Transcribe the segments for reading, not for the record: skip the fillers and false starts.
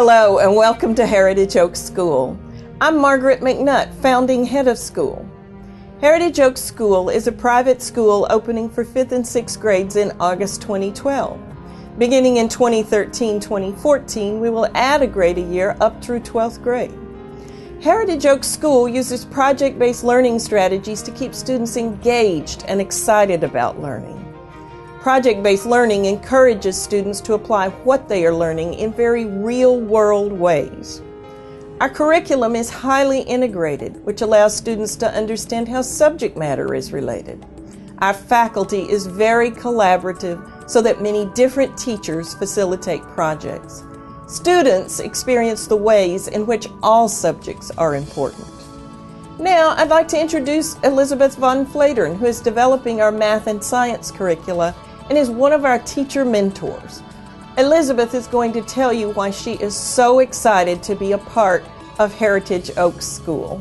Hello and welcome to Heritage Oaks School. I'm Margaret McNutt, founding head of school. Heritage Oaks School is a private school opening for 5th and 6th grades in August 2012. Beginning in 2013-2014, we will add a grade a year up through 12th grade. Heritage Oaks School uses project-based learning strategies to keep students engaged and excited about learning. Project-based learning encourages students to apply what they are learning in very real-world ways. Our curriculum is highly integrated, which allows students to understand how subject matter is related. Our faculty is very collaborative so that many different teachers facilitate projects. Students experience the ways in which all subjects are important. Now, I'd like to introduce Elizabeth von Flatern, who is developing our math and science curricula and is one of our teacher mentors. Elizabeth is going to tell you why she is so excited to be a part of Heritage Oaks School.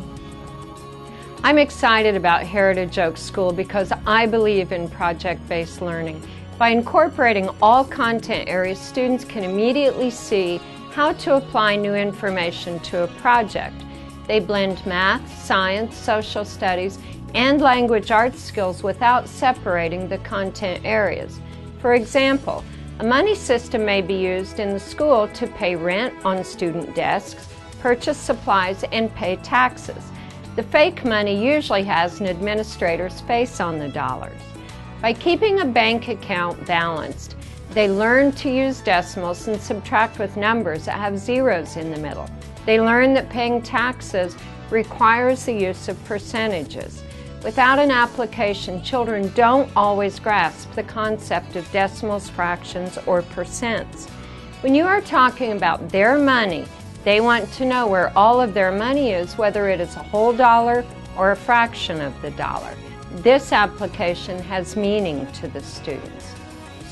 I'm excited about Heritage Oaks School because I believe in project-based learning. By incorporating all content areas, students can immediately see how to apply new information to a project. They blend math, science, social studies, and language arts skills without separating the content areas. For example, a money system may be used in the school to pay rent on student desks, purchase supplies, and pay taxes. The fake money usually has an administrator's face on the dollars. By keeping a bank account balanced, they learn to use decimals and subtract with numbers that have zeros in the middle. They learn that paying taxes requires the use of percentages. Without an application, children don't always grasp the concept of decimals, fractions, or percents. When you are talking about their money, they want to know where all of their money is, whether it is a whole dollar or a fraction of the dollar. This application has meaning to the students.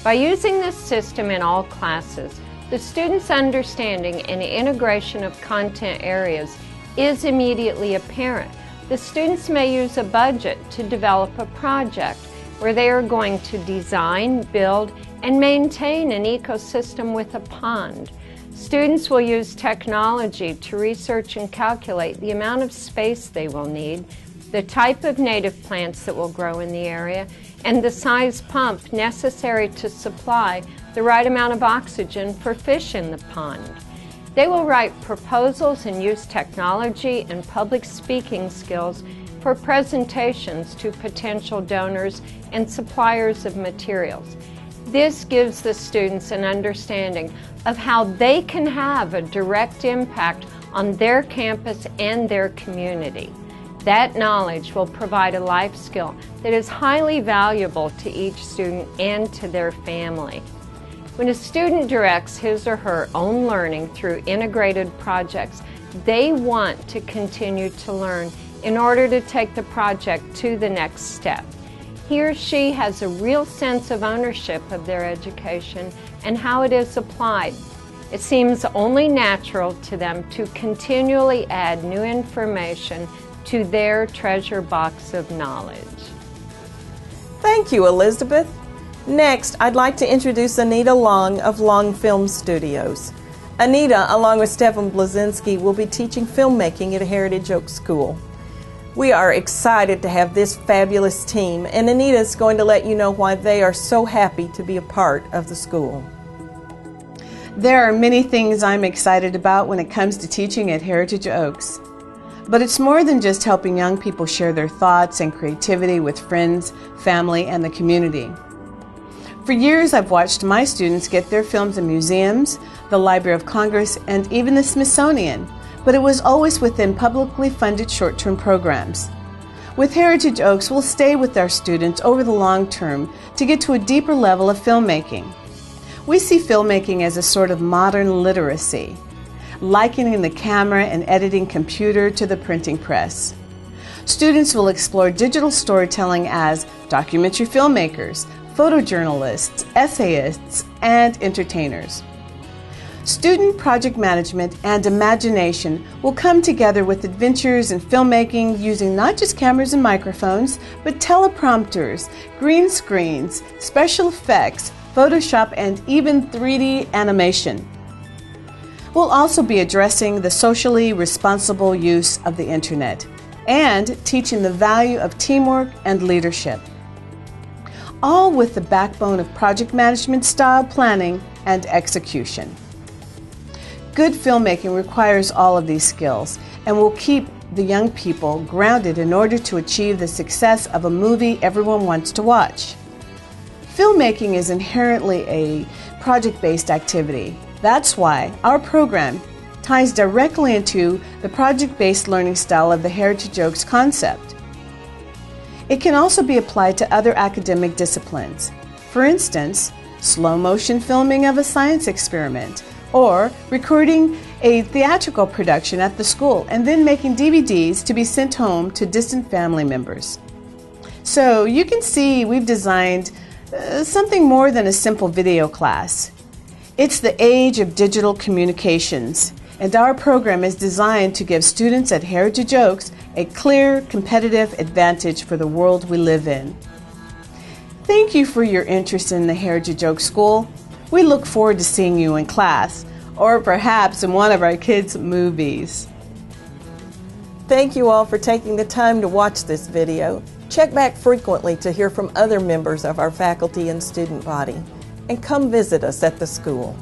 By using this system in all classes, the students' understanding and integration of content areas is immediately apparent. The students may use a budget to develop a project where they are going to design, build, and maintain an ecosystem with a pond. Students will use technology to research and calculate the amount of space they will need, the type of native plants that will grow in the area, and the size pump necessary to supply the right amount of oxygen for fish in the pond. They will write proposals and use technology and public speaking skills for presentations to potential donors and suppliers of materials. This gives the students an understanding of how they can have a direct impact on their campus and their community. That knowledge will provide a life skill that is highly valuable to each student and to their family. When a student directs his or her own learning through integrated projects, they want to continue to learn in order to take the project to the next step. He or she has a real sense of ownership of their education and how it is applied. It seems only natural to them to continually add new information to their treasure box of knowledge. Thank you, Elizabeth. Next, I'd like to introduce Anita Long of Long Film Studios. Anita, along with Stefan Blazinski, will be teaching filmmaking at Heritage Oaks School. We are excited to have this fabulous team, and Anita is going to let you know why they are so happy to be a part of the school. There are many things I'm excited about when it comes to teaching at Heritage Oaks. But it's more than just helping young people share their thoughts and creativity with friends, family, and the community. For years, I've watched my students get their films in museums, the Library of Congress, and even the Smithsonian, but it was always within publicly funded short-term programs. With Heritage Oaks, we'll stay with our students over the long term to get to a deeper level of filmmaking. We see filmmaking as a sort of modern literacy, likening the camera and editing computer to the printing press. Students will explore digital storytelling as documentary filmmakers, photojournalists, essayists, and entertainers. Student project management and imagination will come together with adventures in filmmaking using not just cameras and microphones, but teleprompters, green screens, special effects, Photoshop, and even 3D animation. We'll also be addressing the socially responsible use of the internet and teaching the value of teamwork and leadership, all with the backbone of project management style planning and execution. Good filmmaking requires all of these skills and will keep the young people grounded in order to achieve the success of a movie everyone wants to watch. Filmmaking is inherently a project-based activity. That's why our program ties directly into the project-based learning style of the Heritage Oaks concept. It can also be applied to other academic disciplines. For instance, slow motion filming of a science experiment, or recording a theatrical production at the school and then making DVDs to be sent home to distant family members. So you can see we've designed something more than a simple video class. It's the age of digital communications, and our program is designed to give students at Heritage Oaks a clear competitive advantage for the world we live in. Thank you for your interest in the Heritage Oaks School. We look forward to seeing you in class, or perhaps in one of our kids' movies. Thank you all for taking the time to watch this video. Check back frequently to hear from other members of our faculty and student body, and come visit us at the school.